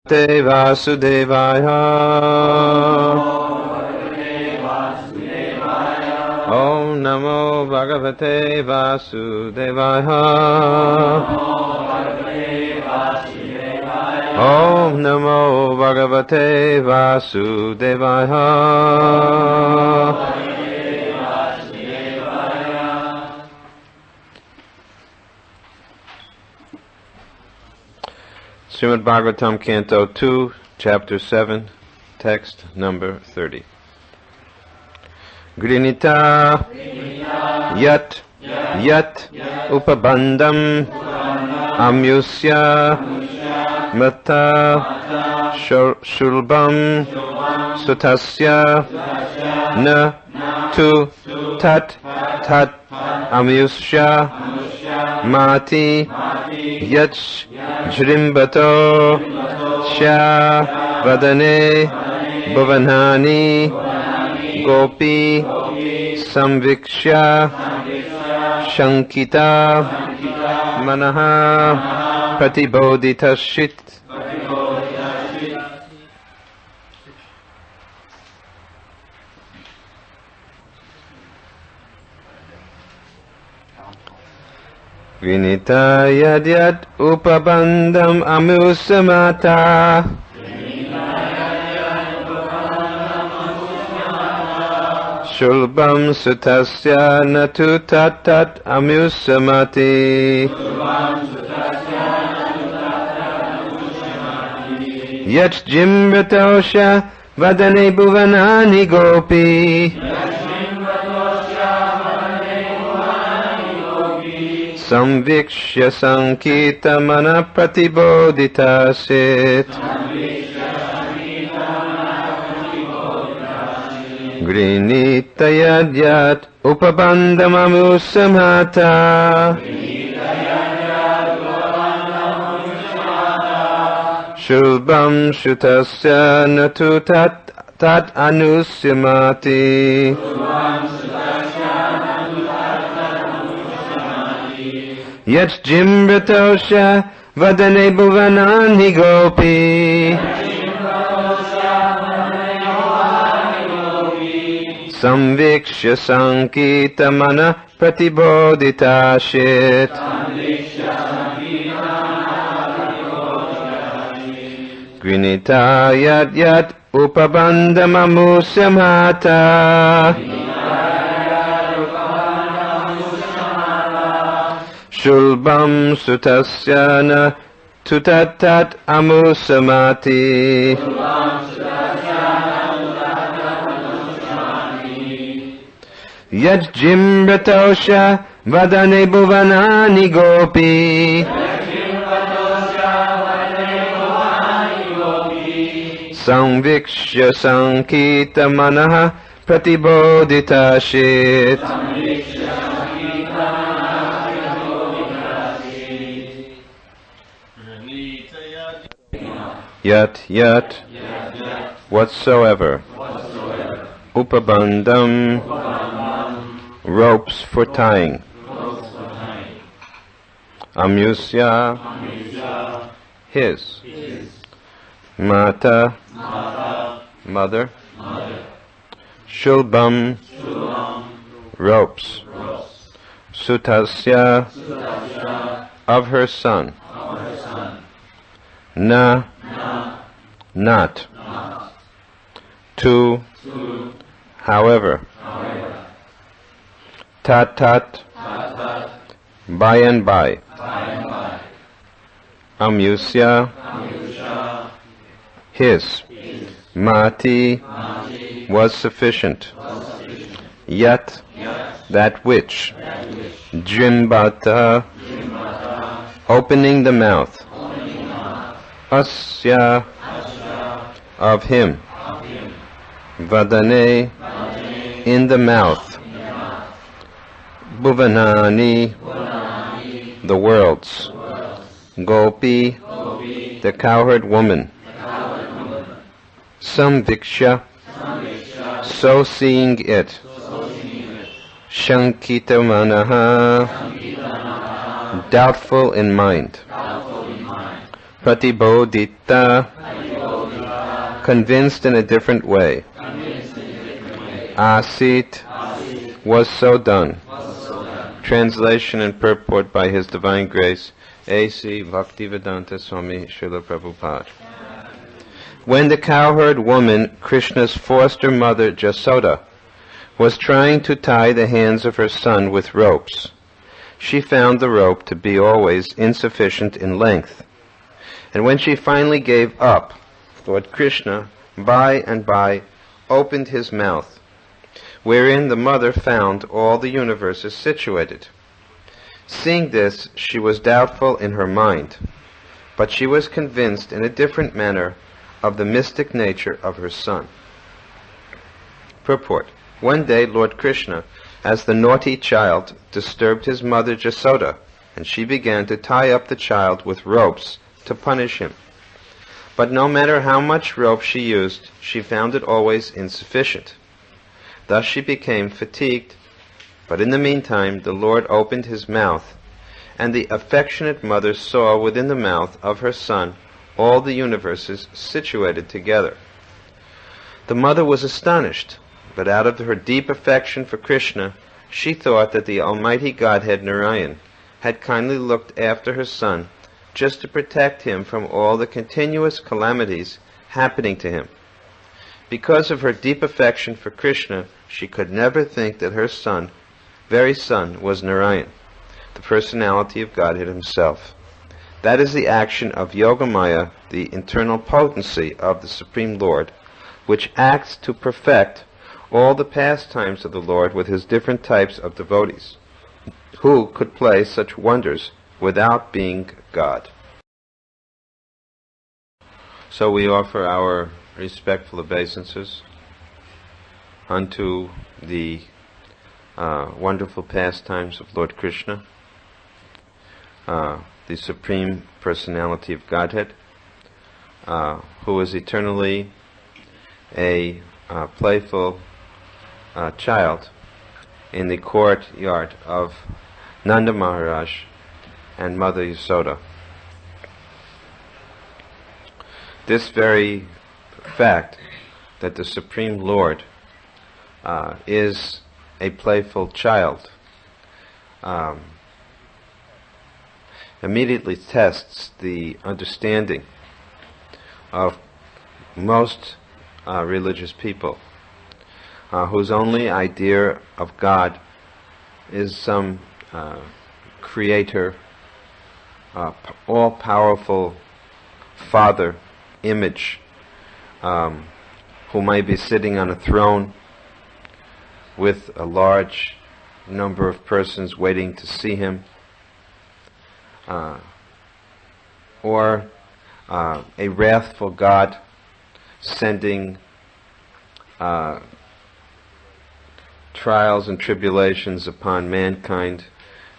Te Vasudevaya. Om Namo Bhagavate Vasudevaya. Om Namo Bhagavate Vasudevaya. Srimad Bhagavatam, Canto 2, Chapter 7, Text number 30. Grinita Yat Upabandham Amyusya Mata Shulbam Sutasya Na Tu Tat Amyusya Mati Yach Jrimbato Sha Vadane Bhuvanani Gopi Samvikshya Shankita Manaha Pratibodhitashit. Vinita Yad Upabandham Amusamata. Shulbam Sutasya Natu Tat Amusamati. Yat Jimratosha Vadane Bhuvanani Gopi. Samvikshya Sankita Mana Pratibodhitasit. Grinita Yad Upabandham Amusamata. Shulbam Shutasya Natu Tat Anusimati. Yat Jimratosha Vadane Bhuvanani Gopi. Samvikshya Sankita Mana Pratibodhitashit. Grinita Yad Upabandham Amusamata. Shulbam Sutasya Na Tutat Amusamati. Yat Jimratosha Vadane Bhuvanani Gopi. Samvikshya Sankita Manaha Pratibodhitashit. Yat whatsoever. Upabandham ropes for tying. Amyusya his. Mata mother. Shulbam ropes. Sutasya of her son. Na not. To however. Tat by and by. Amyusya his. Mati was sufficient. Yat that which. Drimbata opening the mouth. Asya of him. Vadane in the mouth. Bhuvanani the worlds. Gopi the cowherd woman. Samviksha so seeing it. Shankita Manaha doubtful in mind. Pratibodhita convinced in a different way. Asit, was so done. Translation and purport by His Divine Grace, A.C. Bhaktivedanta Swami Srila Prabhupada. When the cowherd woman, Krishna's foster mother Yasoda, was trying to tie the hands of her son with ropes, she found the rope to be always insufficient in length. And when she finally gave up, Lord Krishna, by and by, opened his mouth, wherein the mother found all the universes situated. Seeing this, she was doubtful in her mind, but she was convinced in a different manner of the mystic nature of her son. Purport. One day Lord Krishna, as the naughty child, disturbed his mother Yasoda, and she began to tie up the child with ropes to punish him. But no matter how much rope she used, she found it always insufficient. Thus she became fatigued, but in the meantime the Lord opened his mouth, and the affectionate mother saw within the mouth of her son all the universes situated together. The mother was astonished, but out of her deep affection for Krishna, she thought that the Almighty Godhead Narayan had kindly looked after her son just to protect him from all the continuous calamities happening to him. Because of her deep affection for Krishna, she could never think that her son, very son, was Narayan, the personality of Godhead himself. That is the action of Yogamaya, the internal potency of the Supreme Lord, which acts to perfect all the pastimes of the Lord with his different types of devotees. Who could play such wonders without being God? So we offer our respectful obeisances unto the wonderful pastimes of Lord Krishna, the Supreme Personality of Godhead, who is eternally a playful child in the courtyard of Nanda Maharaj and Mother Yasoda. This very fact that the Supreme Lord is a playful child immediately tests the understanding of most religious people, whose only idea of God is some creator, all-powerful Father image, who may be sitting on a throne with a large number of persons waiting to see him, or a wrathful God sending trials and tribulations upon mankind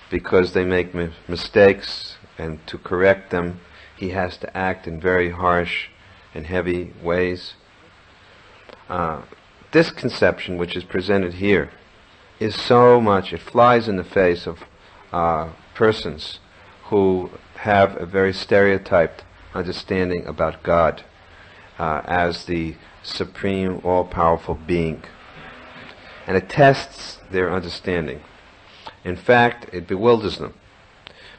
because they make mistakes, and to correct them he has to act in very harsh and heavy ways. This conception, which is presented here, is so much, it flies in the face of persons who have a very stereotyped understanding about God as the supreme, all-powerful being. And it tests their understanding. In fact, it bewilders them,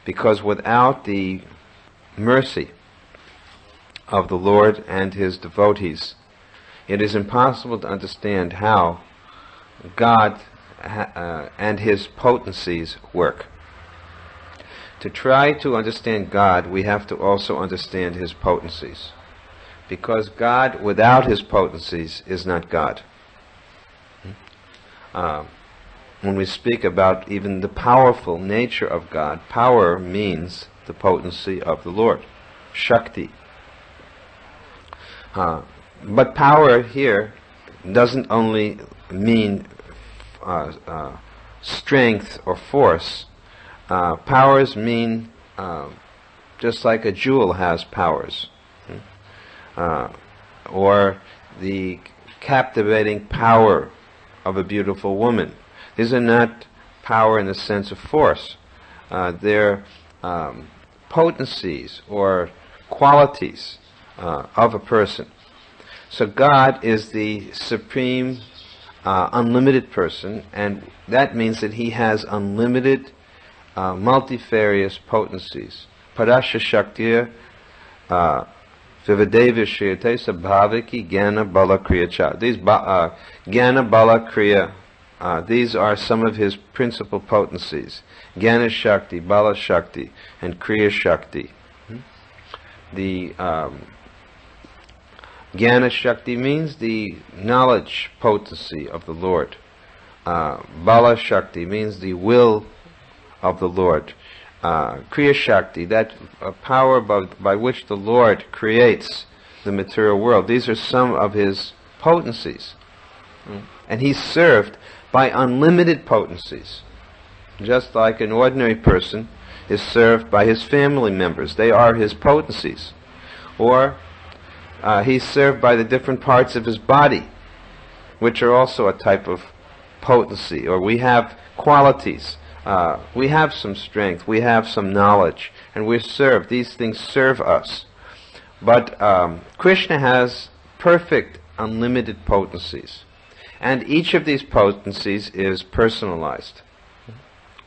because without the mercy of the Lord and his devotees, it is impossible to understand how God and his potencies work. To try to understand God, we have to also understand his potencies, because God without his potencies is not God. When we speak about even the powerful nature of God, power means the potency of the Lord, Shakti. But power here doesn't only mean strength or force. Powers mean just like a jewel has powers, or the captivating power of a beautiful woman. These are not power in the sense of force. They're potencies or qualities of a person. So God is the supreme, unlimited person, and that means that he has unlimited, multifarious potencies. Parasya Shaktiya Vivadeva Shriyate Sabhaviki Jnana Bala Kriya Cha. These Jnana Bala Kriya, these are some of his principal potencies. Jnana Shakti, Bala Shakti, and Kriya Shakti. The Jnana Shakti means the knowledge potency of the Lord. Bala Shakti means the will of the Lord. Kriya Shakti, that power by which the Lord creates the material world. These are some of his potencies. And he's served by unlimited potencies. Just like an ordinary person is served by his family members. They are his potencies. Or he's served by the different parts of his body, which are also a type of potency. Or we have qualities. We have some strength, we have some knowledge, and we're served. These things serve us. But Krishna has perfect, unlimited potencies. And each of these potencies is personalized.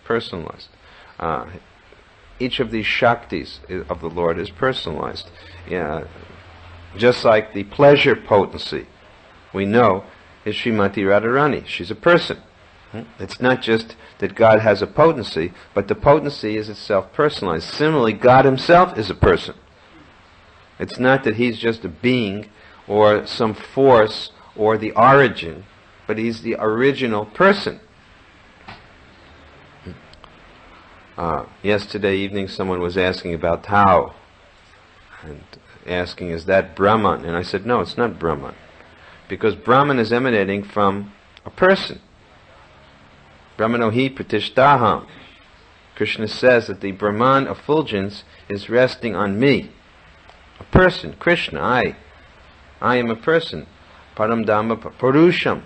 Personalized. Each of these Shaktis of the Lord is personalized. Just like the pleasure potency, we know, is Srimati Radharani. She's a person. It's not just that God has a potency, but the potency is itself personalized. Similarly, God himself is a person. It's not that he's just a being or some force or the origin, but he's the original person. Yesterday evening someone was asking about Tao, and asking, is that Brahman? And I said, no, it's not Brahman, because Brahman is emanating from a person. Brahmano hi pratishtaham. Krishna says that the Brahman effulgence is resting on me. A person, Krishna, I am a person. Param Dhamma Purusham.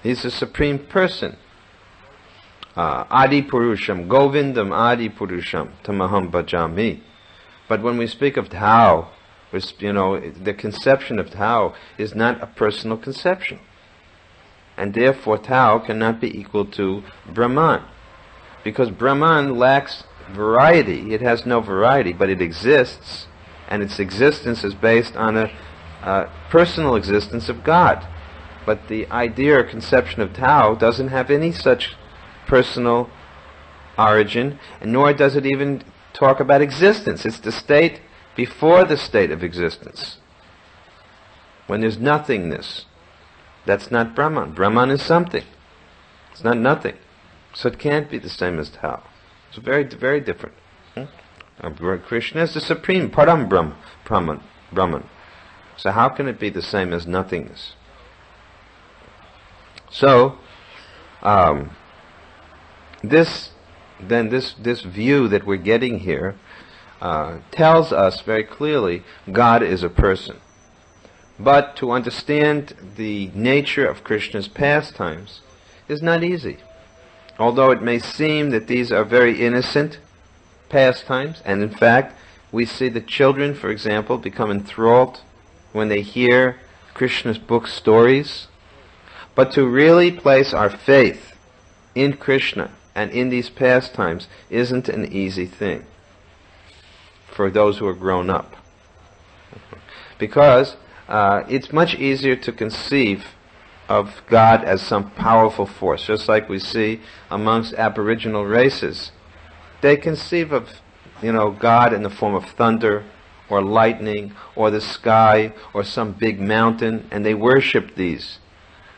He's a supreme person. Adi Purusham, Govindam Adi Purusham, Tamaham Bhajami. But when we speak of Tao, the conception of Tao is not a personal conception. And therefore Tao cannot be equal to Brahman. Because Brahman lacks variety. It has no variety, but it exists. And its existence is based on a personal existence of God. But the idea or conception of Tao doesn't have any such personal origin, and nor does it even talk about existence. It's the state before the state of existence. When there's nothingness. That's not Brahman. Brahman is something. It's not nothing. So it can't be the same as Tao. It's very, very different. Krishna is the supreme, Param Brahman. So how can it be the same as nothingness? So, this view that we're getting here tells us very clearly God is a person. But to understand the nature of Krishna's pastimes is not easy. Although it may seem that these are very innocent pastimes, and in fact, we see the children, for example, become enthralled when they hear Krishna's book stories. But to really place our faith in Krishna and in these pastimes isn't an easy thing for those who are grown up. Because it's much easier to conceive of God as some powerful force, just like we see amongst Aboriginal races. They conceive of, God in the form of thunder, or lightning, or the sky, or some big mountain, and they worship these.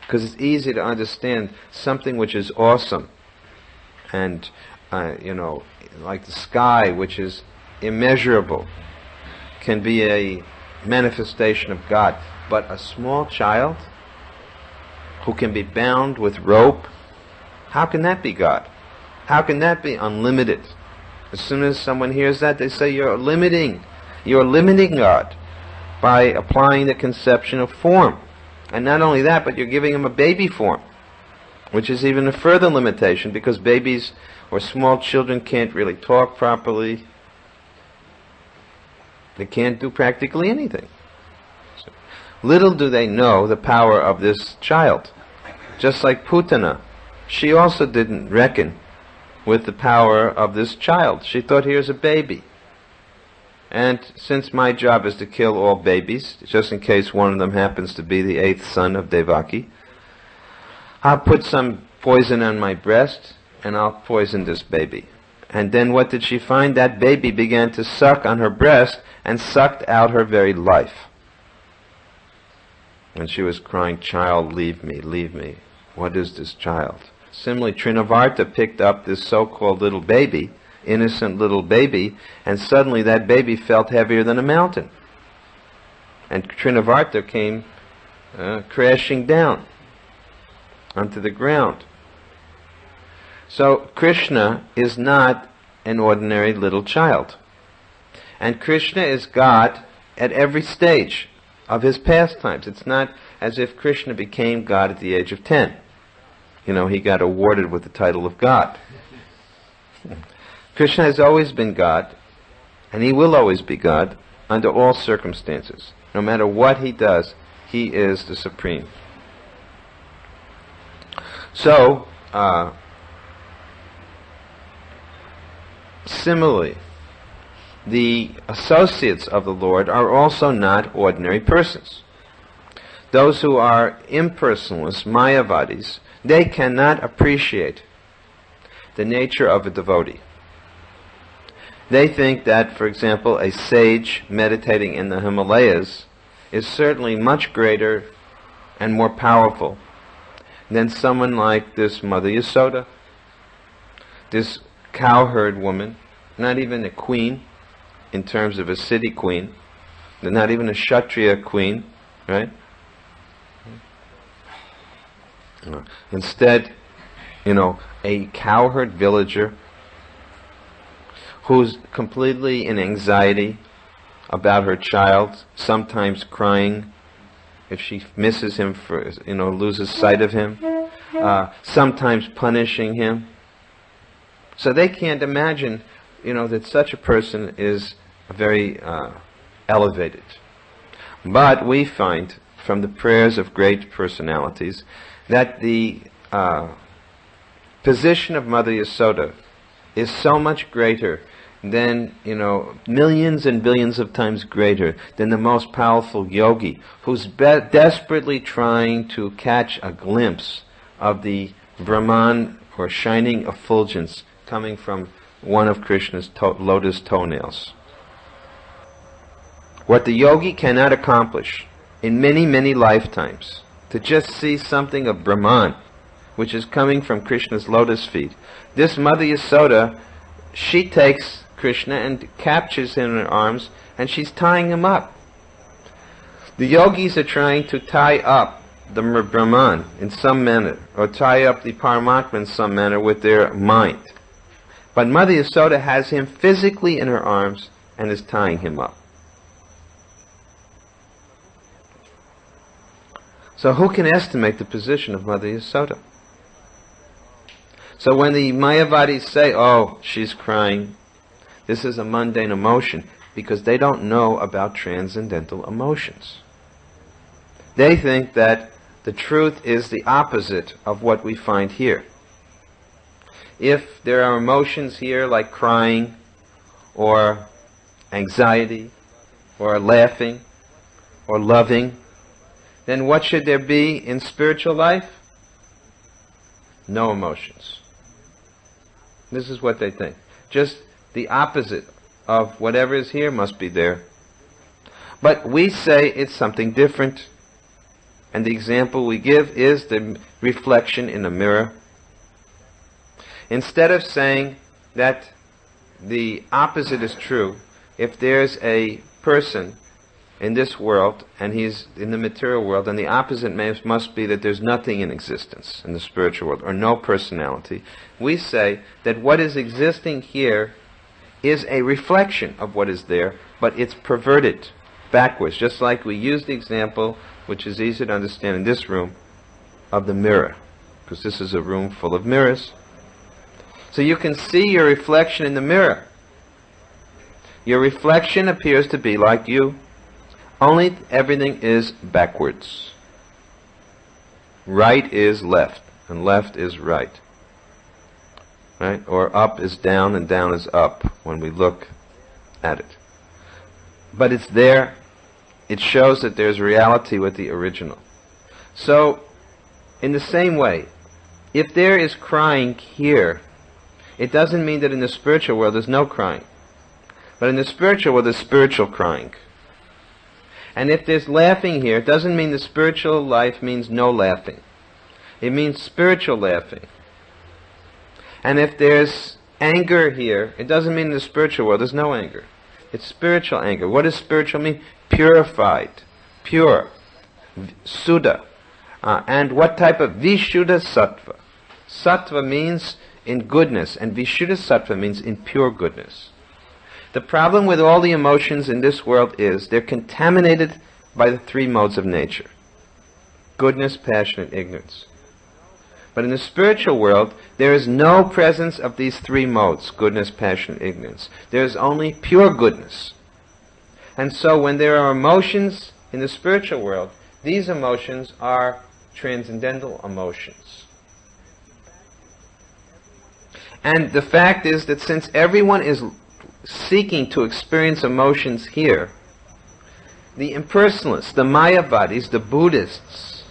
Because it's easy to understand something which is awesome, and, like the sky, which is immeasurable, can be a manifestation of God. But a small child who can be bound with rope, how can that be God? How can that be unlimited? As soon as someone hears that, they say you're limiting God by applying the conception of form. And not only that, but you're giving him a baby form, which is even a further limitation, because babies or small children can't really talk properly. They can't do practically anything. Little do they know the power of this child. Just like Putana, she also didn't reckon with the power of this child. She thought, here's a baby. And since my job is to kill all babies, just in case one of them happens to be the 8th son of Devaki, I'll put some poison on my breast and I'll poison this baby. And then what did she find? That baby began to suck on her breast and sucked out her very life. And she was crying, child, leave me, leave me. What is this child? Similarly, Trinavarta picked up this so-called little baby, innocent little baby, and suddenly that baby felt heavier than a mountain. And Trinavarta came crashing down onto the ground. So Krishna is not an ordinary little child. And Krishna is God at every stage of his pastimes. It's not as if Krishna became God at the age of 10. You know, he got awarded with the title of God. Krishna has always been God, and he will always be God under all circumstances. No matter what he does, he is the supreme. So, similarly, the associates of the Lord are also not ordinary persons. Those who are impersonalists, Mayavadis, they cannot appreciate the nature of a devotee. They think that, for example, a sage meditating in the Himalayas is certainly much greater and more powerful than someone like this Mother Yasoda, this cowherd woman, not even a queen in terms of a city queen, not even a Kshatriya queen, right? Instead, a cowherd villager who's completely in anxiety about her child, sometimes crying if she misses him, loses sight of him, sometimes punishing him. So they can't imagine, that such a person is very elevated. But we find from the prayers of great personalities that the position of Mother Yasoda is so much greater than, millions and billions of times greater than the most powerful yogi who's desperately trying to catch a glimpse of the Brahman or shining effulgence coming from one of Krishna's lotus toenails. What the yogi cannot accomplish in many, many lifetimes, to just see something of Brahman, which is coming from Krishna's lotus feet. This Mother Yasoda, she takes Krishna and captures him in her arms, and she's tying him up. The yogis are trying to tie up the Brahman in some manner, or tie up the Paramatma in some manner with their mind. But Mother Yasoda has him physically in her arms and is tying him up. So who can estimate the position of Mother Yasoda? So when the Mayavadis say, oh, she's crying, this is a mundane emotion, because they don't know about transcendental emotions. They think that the truth is the opposite of what we find here. If there are emotions here like crying, or anxiety, or laughing, or loving, then what should there be in spiritual life? No emotions. This is what they think. Just the opposite of whatever is here must be there. But we say it's something different. And the example we give is the reflection in a mirror. Instead of saying that the opposite is true, if there's a person in this world, and he's in the material world, and the opposite must be that there's nothing in existence in the spiritual world, or no personality. We say that what is existing here is a reflection of what is there, but it's perverted backwards, just like we use the example, which is easy to understand in this room, of the mirror, because this is a room full of mirrors. So you can see your reflection in the mirror. Your reflection appears to be like you. Only everything is backwards. Right is left, and left is right. Right? Or up is down, and down is up when we look at it. But it's there. It shows that there's reality with the original. So, in the same way, if there is crying here, it doesn't mean that in the spiritual world there's no crying. But in the spiritual world there's spiritual crying. And if there's laughing here, it doesn't mean the spiritual life means no laughing. It means spiritual laughing. And if there's anger here, it doesn't mean in the spiritual world there's no anger. It's spiritual anger. What does spiritual mean? Purified, pure, Suddha. And what type of Vishuddha Sattva? Sattva means in goodness, and Vishuddha Sattva means in pure goodness. The problem with all the emotions in this world is they're contaminated by the three modes of nature: goodness, passion, and ignorance. But in the spiritual world, there is no presence of these three modes: goodness, passion, and ignorance. There is only pure goodness. And so when there are emotions in the spiritual world, these emotions are transcendental emotions. And the fact is that since everyone is seeking to experience emotions here, the impersonalists, the Mayavadis, the Buddhists,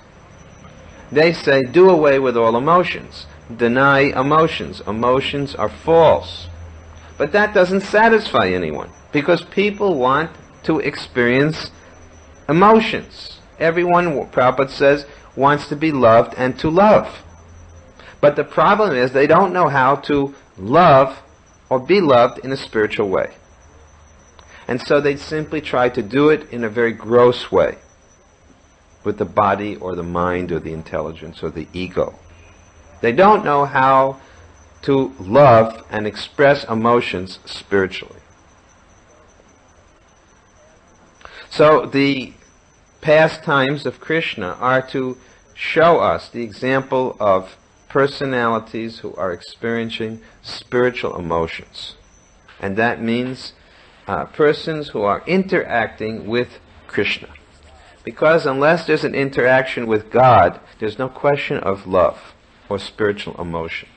they say, do away with all emotions. Deny emotions. Emotions are false. But that doesn't satisfy anyone, because people want to experience emotions. Everyone, Prabhupada says, wants to be loved and to love. But the problem is they don't know how to love or be loved in a spiritual way. And so they simply try to do it in a very gross way, with the body or the mind or the intelligence or the ego. They don't know how to love and express emotions spiritually. So the pastimes of Krishna are to show us the example of personalities who are experiencing spiritual emotions. And that means persons who are interacting with Krishna. Because unless there's an interaction with God, there's no question of love or spiritual emotion.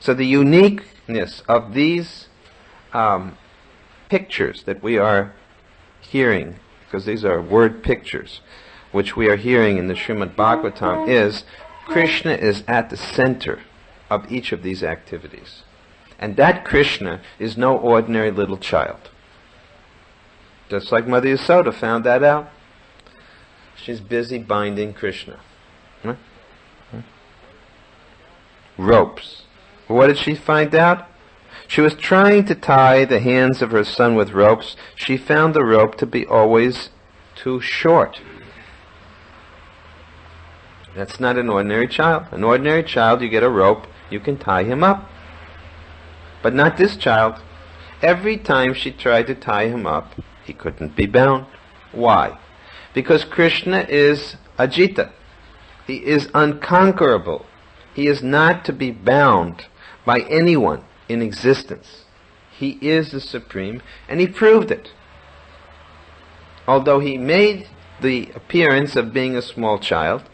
So the uniqueness of these pictures that we are hearing, because these are word pictures, which we are hearing in the Srimad Bhagavatam, is Krishna is at the center of each of these activities. And that Krishna is no ordinary little child. Just like Mother Yasoda found that out. She's busy binding Krishna. Ropes. What did she find out? She was trying to tie the hands of her son with ropes. She found the rope to be always too short. That's not an ordinary child. An ordinary child, you get a rope, you can tie him up. But not this child. Every time she tried to tie him up, he couldn't be bound. Why? Because Krishna is Ajita. He is unconquerable. He is not to be bound by anyone in existence. He is the Supreme, and he proved it. Although he made the appearance of being a small child,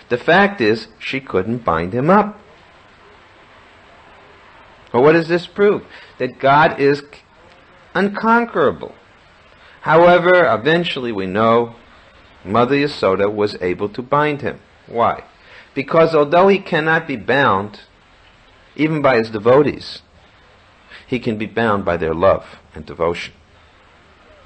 the fact is she couldn't bind him up. Well, what does this prove? That God is unconquerable. However, eventually we know Mother Yasoda was able to bind him. Why? Because although he cannot be bound, even by his devotees, he can be bound by their love and devotion.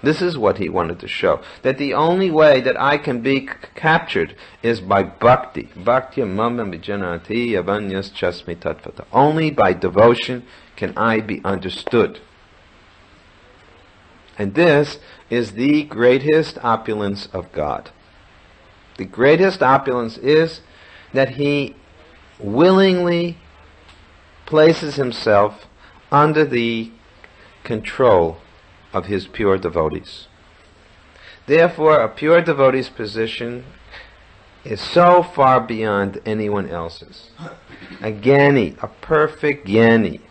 This is what he wanted to show. That the only way that I can be captured is by bhakti. Bhaktya mama vijanati avanyas chasmi tattvata. Only by devotion can I be understood. And this is the greatest opulence of God. The greatest opulence is that he willingly places himself under the control of his pure devotees. Therefore, a pure devotee's position is so far beyond anyone else's. A jnani, a perfect jnani,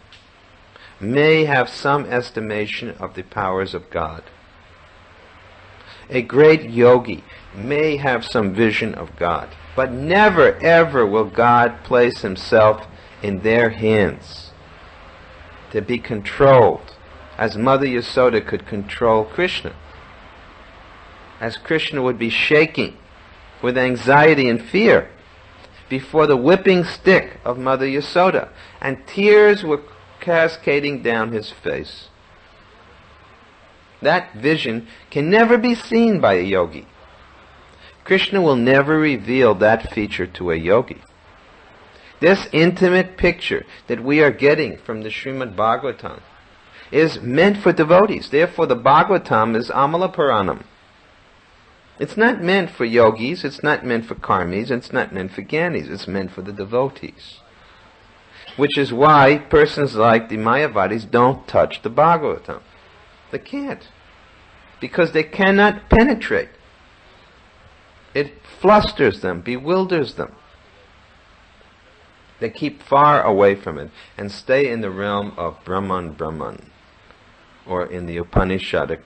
may have some estimation of the powers of God. A great yogi may have some vision of God, but never ever will God place himself in their hands to be controlled, as Mother Yasoda could control Krishna, as Krishna would be shaking with anxiety and fear before the whipping stick of Mother Yasoda, and tears were cascading down his face. That vision can never be seen by a yogi. Krishna will never reveal that feature to a yogi. This intimate picture that we are getting from the Srimad Bhagavatam is meant for devotees. Therefore, the Bhagavatam is Amala Puranam. It's not meant for yogis, it's not meant for karmis, it's not meant for gyanis, it's meant for the devotees. Which is why persons like the Mayavadis don't touch the Bhagavatam. They can't. Because they cannot penetrate. It flusters them, bewilders them. They keep far away from it and stay in the realm of Brahman, or in the Upanishadic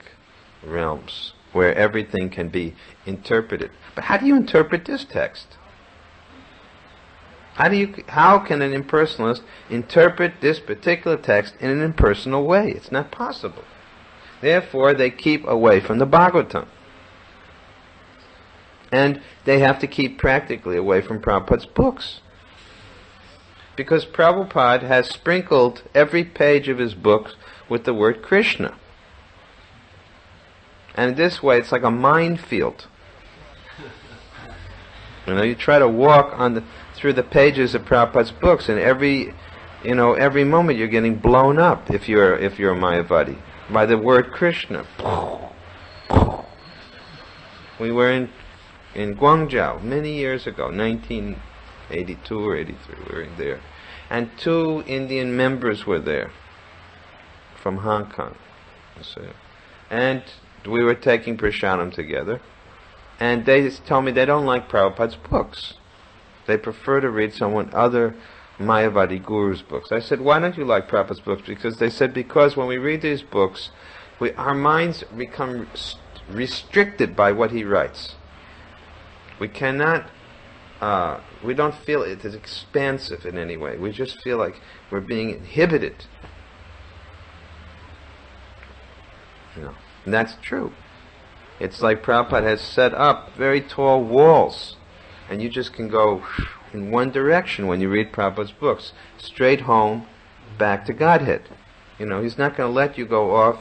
realms, where everything can be interpreted. But how do you interpret this text? How can an impersonalist interpret this particular text in an impersonal way? It's not possible. Therefore, they keep away from the Bhagavatam. And they have to keep practically away from Prabhupada's books. Because Prabhupada has sprinkled every page of his books with the word Krishna. And this way, it's like a minefield. You try to walk through the pages of Prabhupada's books, and every moment you're getting blown up if you're a Mayavadi by the word Krishna. We were in Guangzhou many years ago, 1982 or 83, we were there. And 2 Indian members were there from Hong Kong. And we were taking prasadam together. And they told me they don't like Prabhupada's books. They prefer to read someone other Mayavadi guru's books. I said, why don't you like Prabhupada's books? They said, because when we read these books, our minds become restricted by what he writes. We cannot, we don't feel it is expansive in any way. We just feel like we're being inhibited. And that's true. It's like Prabhupada has set up very tall walls, and you just can go in one direction when you read Prabhupada's books, straight home, back to Godhead. He's not going to let you go off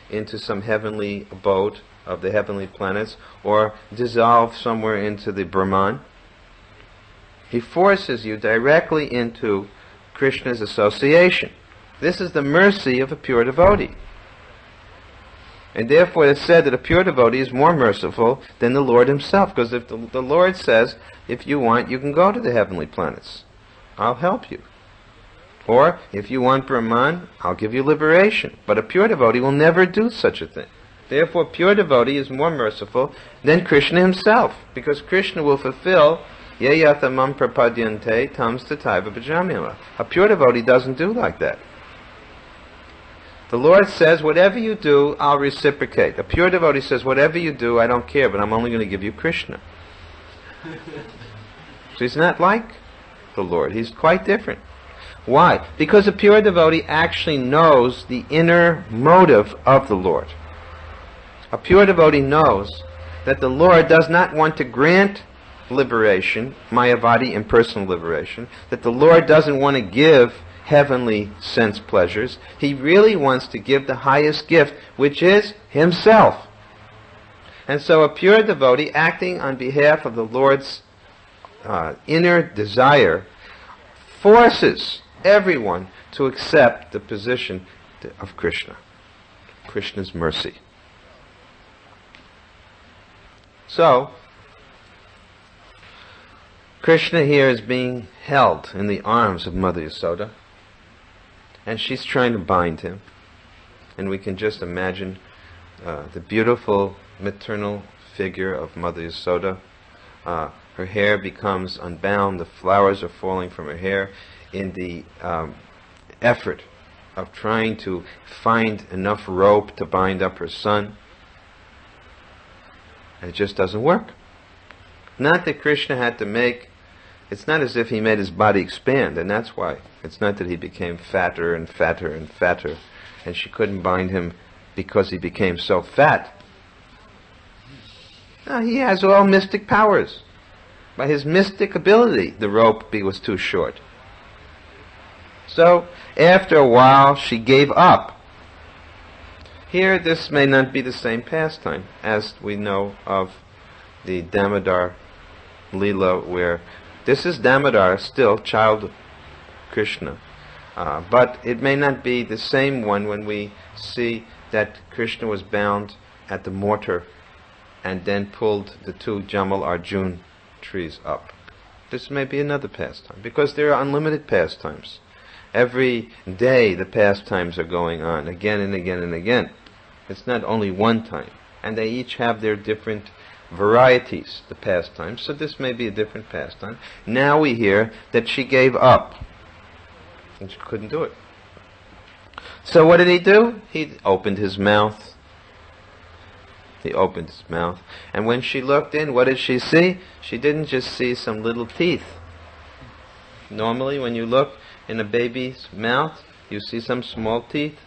into some heavenly abode of the heavenly planets, or dissolve somewhere into the Brahman. He forces you directly into Krishna's association. This is the mercy of a pure devotee. And therefore it's said that a pure devotee is more merciful than the Lord himself, because if the Lord says, if you want, you can go to the heavenly planets. I'll help you. Or, if you want Brahman, I'll give you liberation. But a pure devotee will never do such a thing. Therefore, a pure devotee is more merciful than Krishna himself, because Krishna will fulfill Ye yatamam prapadyante tam stataiva bhajamyama. A pure devotee doesn't do like that. The Lord says, whatever you do, I'll reciprocate. A pure devotee says, whatever you do, I don't care, but I'm only going to give you Krishna. So he's not like the Lord. He's quite different. Why? Because a pure devotee actually knows the inner motive of the Lord. A pure devotee knows that the Lord does not want to grant liberation, Mayavadi impersonal liberation, that the Lord doesn't want to give heavenly sense pleasures. He really wants to give the highest gift, which is himself. And so a pure devotee, acting on behalf of the Lord's inner desire, forces everyone to accept the position of Krishna, Krishna's mercy. So, Krishna here is being held in the arms of Mother Yasoda, and she's trying to bind him. And we can just imagine the beautiful maternal figure of Mother Yasoda. Her hair becomes unbound, the flowers are falling from her hair in the effort of trying to find enough rope to bind up her son. And it just doesn't work. Not that Krishna had to make, it's not as if he made his body expand, and that's why. It's not that he became fatter and fatter and fatter, and she couldn't bind him because he became so fat. No, he has all mystic powers. By his mystic ability, the rope was too short. So, after a while, she gave up. Here, this may not be the same pastime as we know of the Damodar Leela, where this is Damodar, still child Krishna. But it may not be the same one when we see that Krishna was bound at the mortar and then pulled the two Jamal Arjun trees up. This may be another pastime, because there are unlimited pastimes. Every day the pastimes are going on, again and again and again. It's not only one time. And they each have their different varieties, the pastimes, so this may be a different pastime. Now we hear that she gave up, and she couldn't do it. So what did he do? He opened his mouth. He opened his mouth. And when she looked in, what did she see? She didn't just see some little teeth. Normally, when you look in a baby's mouth, you see some small teeth.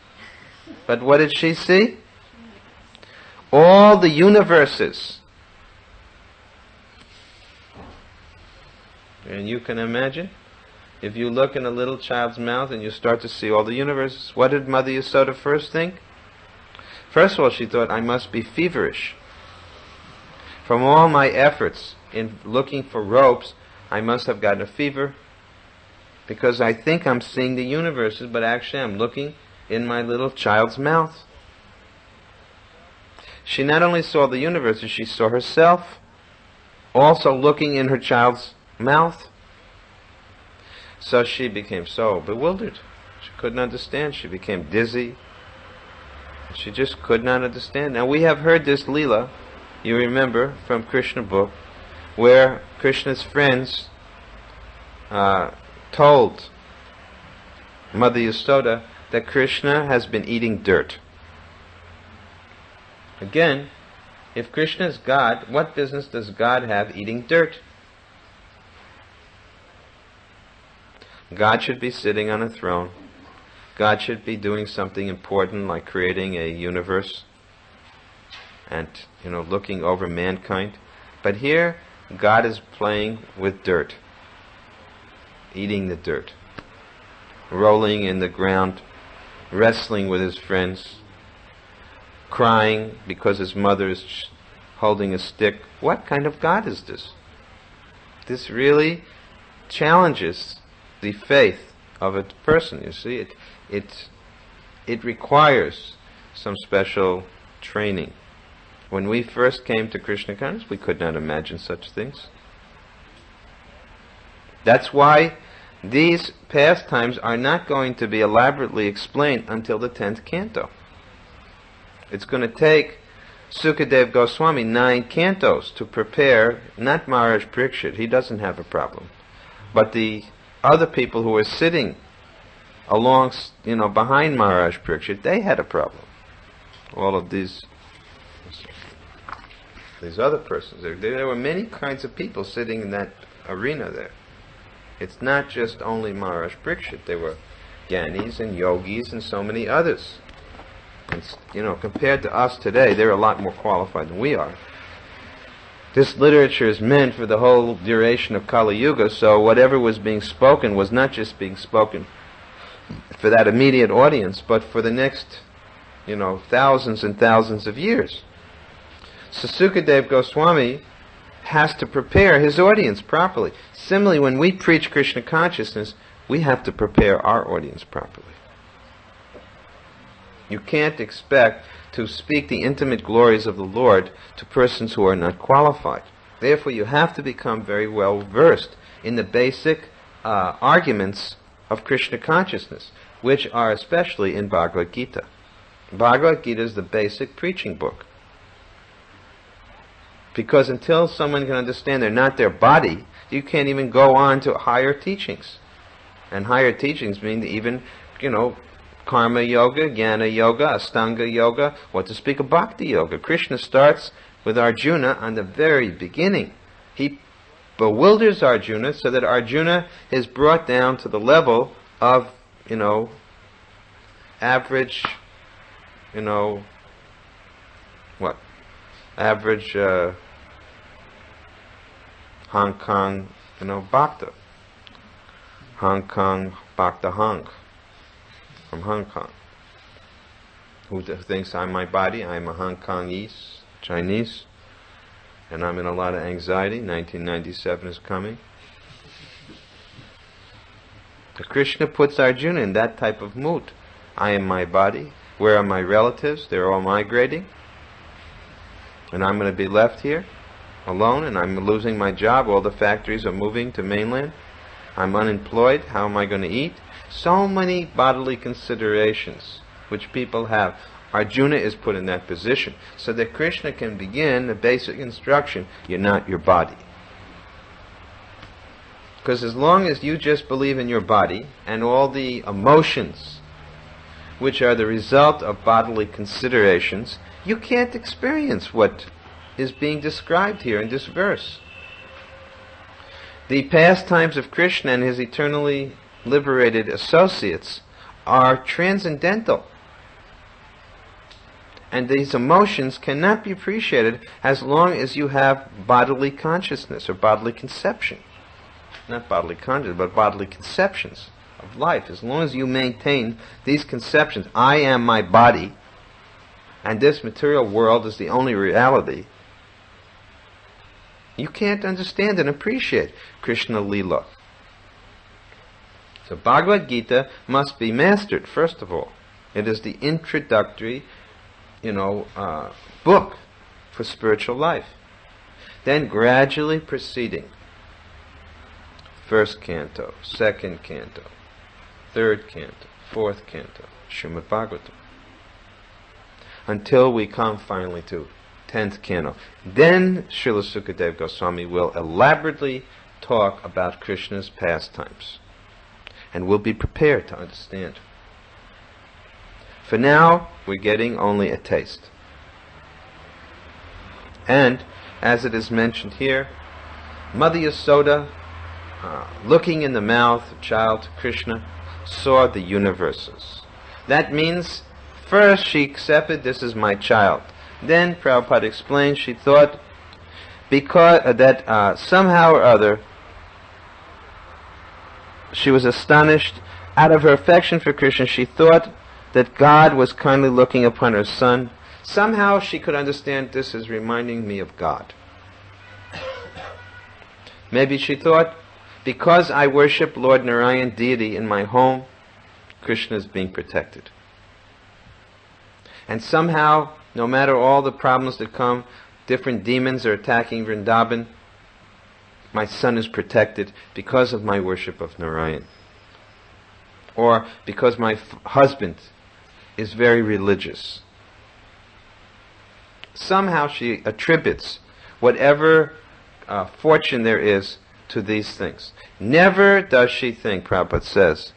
But what did she see? All the universes. And you can imagine, if you look in a little child's mouth and you start to see all the universes, what did Mother Yasoda first think? First of all, she thought, I must be feverish. From all my efforts in looking for ropes, I must have gotten a fever, because I think I'm seeing the universes, but actually I'm looking in my little child's mouth. She not only saw the universes, she saw herself also looking in her child's mouth. So she became so bewildered. She couldn't understand. She became dizzy. She just could not understand. Now we have heard this Leela, you remember, from Krishna book, where Krishna's friends told Mother Yasoda that Krishna has been eating dirt. Again, if Krishna is God, what business does God have eating dirt? God should be sitting on a throne. God should be doing something important like creating a universe and, looking over mankind. But here, God is playing with dirt, eating the dirt, rolling in the ground, wrestling with his friends, crying because his mother is holding a stick. What kind of God is this? This really challenges the faith of a person. You see, it requires some special training. When we first came to Krishna consciousness, we could not imagine such things. That's why these pastimes are not going to be elaborately explained until the 10th canto. It's going to take Sukadeva Goswami 9 cantos to prepare, not Maharaj Parikshit, he doesn't have a problem, but the other people who were sitting along, behind Maharaj Parikshit, they had a problem. All of these other persons. There were many kinds of people sitting in that arena there. It's not just only Maharaj Parikshit. There were Gyanis and Yogis and so many others. And, compared to us today, they're a lot more qualified than we are. This literature is meant for the whole duration of Kali Yuga, so whatever was being spoken was not just being spoken for that immediate audience, but for the next, thousands and thousands of years. So Sukadeva Goswami has to prepare his audience properly. Similarly, when we preach Krishna consciousness, we have to prepare our audience properly. You can't expect to speak the intimate glories of the Lord to persons who are not qualified. Therefore, you have to become very well versed in the basic arguments of Krishna consciousness, which are especially in Bhagavad Gita. Bhagavad Gita is the basic preaching book. Because until someone can understand they're not their body, you can't even go on to higher teachings. And higher teachings mean even, Karma Yoga, Jnana Yoga, Astanga Yoga, what to speak of Bhakti Yoga. Krishna starts with Arjuna on the very beginning. He bewilders Arjuna so that Arjuna is brought down to the level of, average, average Hong Kong, Bhakta. Hong Kong Bhakta Hong, from Hong Kong, who thinks I'm my body, I'm a Hong Kongese, Chinese, and I'm in a lot of anxiety. 1997 is coming. But Krishna puts Arjuna in that type of mood. I am my body. Where are my relatives? They're all migrating. And I'm going to be left here alone, and I'm losing my job. All the factories are moving to mainland. I'm unemployed. How am I going to eat? So many bodily considerations which people have. Arjuna is put in that position so that Krishna can begin the basic instruction: you're not your body. Because as long as you just believe in your body and all the emotions which are the result of bodily considerations, you can't experience what is being described here in this verse. The pastimes of Krishna and his eternally liberated associates are transcendental. And these emotions cannot be appreciated as long as you have bodily consciousness or bodily conception. Not bodily consciousness, but bodily conceptions of life. As long as you maintain these conceptions, I am my body, and this material world is the only reality, you can't understand and appreciate Krishna Leela. So Bhagavad Gita must be mastered, first of all. It is the introductory, book for spiritual life. Then gradually proceeding. First canto, second canto, third canto, fourth canto, Srimad Bhagavatam. Until we come finally to 10th canto. Then Srila Sukadeva Goswami will elaborately talk about Krishna's pastimes. And we'll be prepared to understand. For now, we're getting only a taste. And, as it is mentioned here, Mother Yasoda, looking in the mouth of child Krishna, saw the universes. That means, first she accepted, this is my child. Then, Prabhupada explained, she thought that somehow or other, she was astonished. Out of her affection for Krishna, she thought that God was kindly looking upon her son. Somehow she could understand, this is reminding me of God. Maybe she thought, because I worship Lord Narayan, deity, in my home, Krishna is being protected. And somehow, no matter all the problems that come, different demons are attacking Vrindavan, my son is protected because of my worship of Narayan. Or because my husband is very religious. Somehow she attributes whatever fortune there is to these things. Never does she think, Prabhupada says,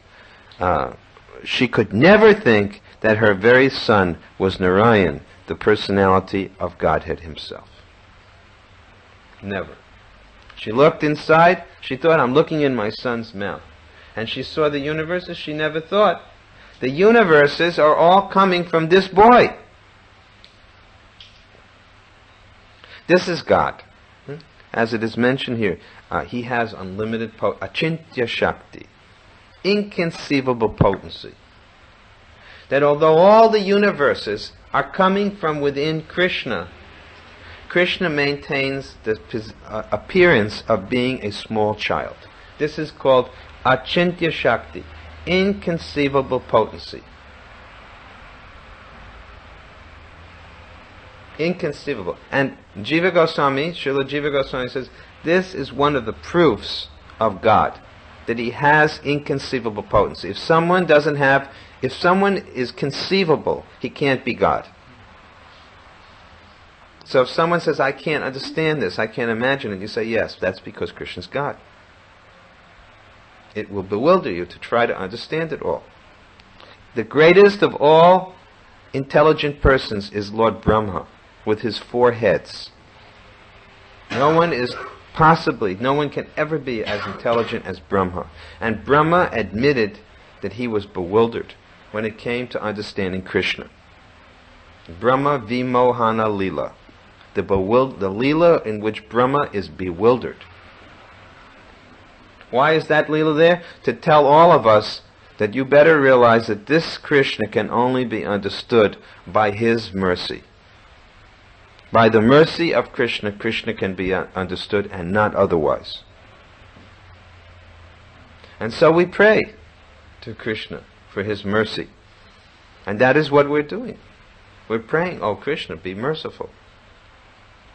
she could never think that her very son was Narayan, the personality of Godhead himself. Never. She looked inside, she thought, I'm looking in my son's mouth. And she saw the universes, she never thought. The universes are all coming from this boy. This is God. As it is mentioned here, he has unlimited achintya shakti, inconceivable potency. That although all the universes are coming from within Krishna, Krishna maintains the appearance of being a small child. This is called achintya shakti, inconceivable potency. Inconceivable. And Jiva Goswami, Srila Jiva Goswami says, this is one of the proofs of God, that he has inconceivable potency. If someone is conceivable, he can't be God. So if someone says, I can't understand this, I can't imagine it, you say, yes, that's because Krishna's God. It will bewilder you to try to understand it all. The greatest of all intelligent persons is Lord Brahma, with his 4 heads. No one can ever be as intelligent as Brahma. And Brahma admitted that he was bewildered when it came to understanding Krishna. Brahma vimohana lila. The lila in which Brahma is bewildered. Why is that lila there? To tell all of us that you better realize that this Krishna can only be understood by his mercy. By the mercy of Krishna, Krishna can be understood and not otherwise. And so we pray to Krishna for his mercy. And that is what we're doing. We're praying, "Oh Krishna, be merciful.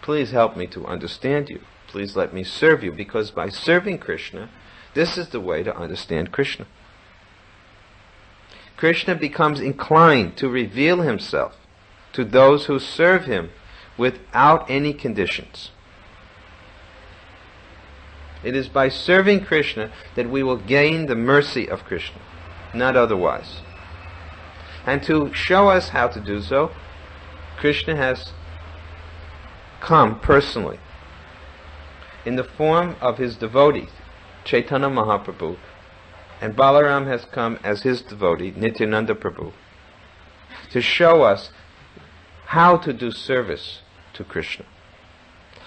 Please help me to understand you. Please let me serve you," because by serving Krishna, this is the way to understand Krishna. Krishna becomes inclined to reveal himself to those who serve him without any conditions. It is by serving Krishna that we will gain the mercy of Krishna, not otherwise. And to show us how to do so, Krishna has come personally in the form of his devotee, Chaitanya Mahaprabhu, and Balaram has come as his devotee, Nityananda Prabhu, to show us how to do service to Krishna.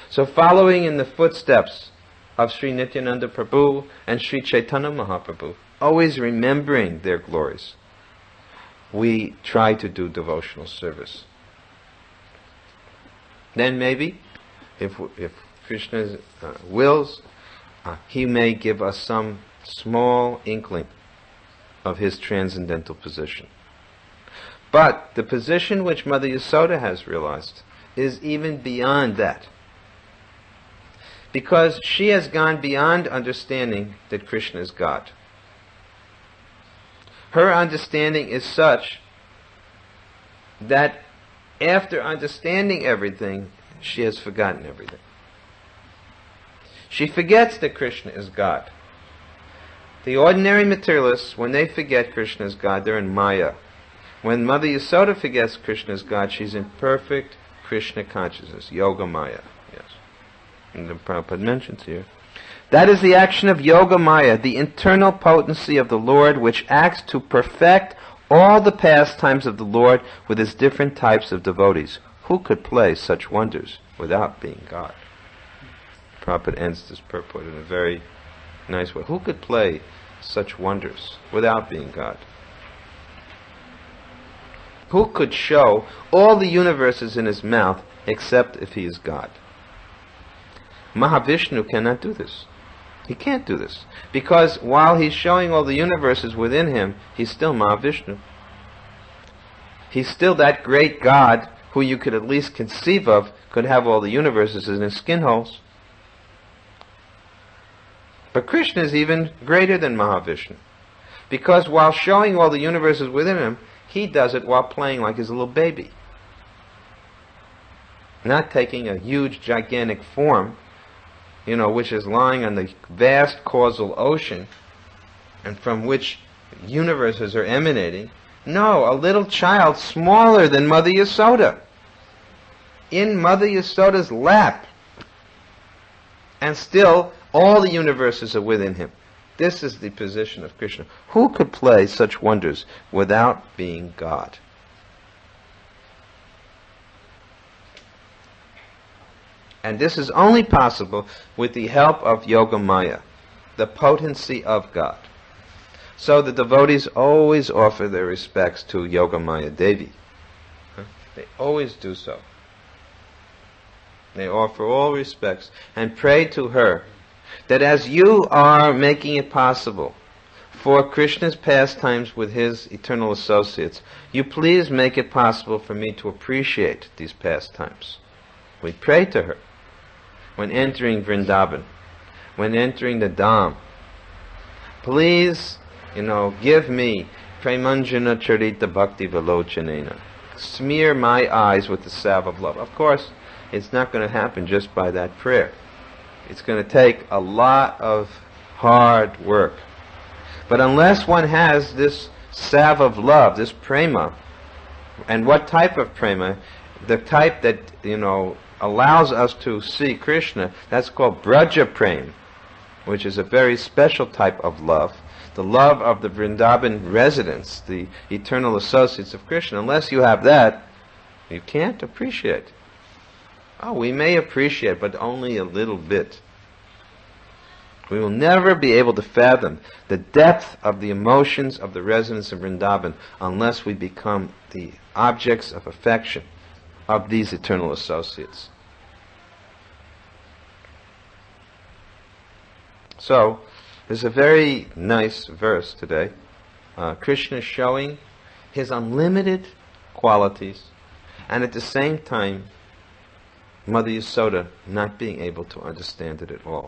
So following in the footsteps of Sri Nityananda Prabhu and Sri Chaitanya Mahaprabhu, always remembering their glories, we try to do devotional service. Then maybe, if Krishna wills, he may give us some small inkling of his transcendental position. But the position which Mother Yasoda has realized is even beyond that. Because she has gone beyond understanding that Krishna is God. Her understanding is such that after understanding everything, she has forgotten everything. She forgets that Krishna is God. The ordinary materialists, when they forget Krishna is God, they're in Maya. When Mother Yasoda forgets Krishna is God, she's in perfect Krishna consciousness, Yoga Maya. Yes. And the Prabhupada mentions here. That is the action of Yoga Maya, the internal potency of the Lord, which acts to perfect all the pastimes of the Lord with his different types of devotees. Who could play such wonders without being God? Prabhupada ends this purport in a very nice way. Who could play such wonders without being God? Who could show all the universes in his mouth except if he is God? Mahavishnu cannot do this. He can't do this. Because while he's showing all the universes within him, he's still Mahavishnu. He's still that great God who you could at least conceive of could have all the universes in his skin holes. But Krishna is even greater than Mahavishnu. Because while showing all the universes within him, he does it while playing like he's a little baby. Not taking a huge, gigantic form, which is lying on the vast causal ocean, and from which universes are emanating. No, a little child smaller than Mother Yasoda, in Mother Yasoda's lap, and still all the universes are within him. This is the position of Krishna. Who could play such wonders without being God? And this is only possible with the help of Yoga Maya, the potency of God. So the devotees always offer their respects to Yoga Maya Devi. They always do so. They offer all respects and pray to her that as you are making it possible for Krishna's pastimes with his eternal associates, you please make it possible for me to appreciate these pastimes. We pray to her when entering Vrindavan, when entering the Dham. Please, give me Premanjana Charita Bhakti Velochanena. Smear my eyes with the salve of love. Of course, it's not going to happen just by that prayer. It's going to take a lot of hard work. But unless one has this salve of love, this prema, and what type of prema? The type that, allows us to see Krishna, that's called Braja Prem, which is a very special type of love. The love of the Vrindavan residents, the eternal associates of Krishna. Unless you have that, you can't appreciate. Oh, we may appreciate, but only a little bit. We will never be able to fathom the depth of the emotions of the residents of Vrindavan unless we become the objects of affection of these eternal associates. So, there's a very nice verse today. Krishna showing his unlimited qualities, and at the same time, Mother Yasoda not being able to understand it at all.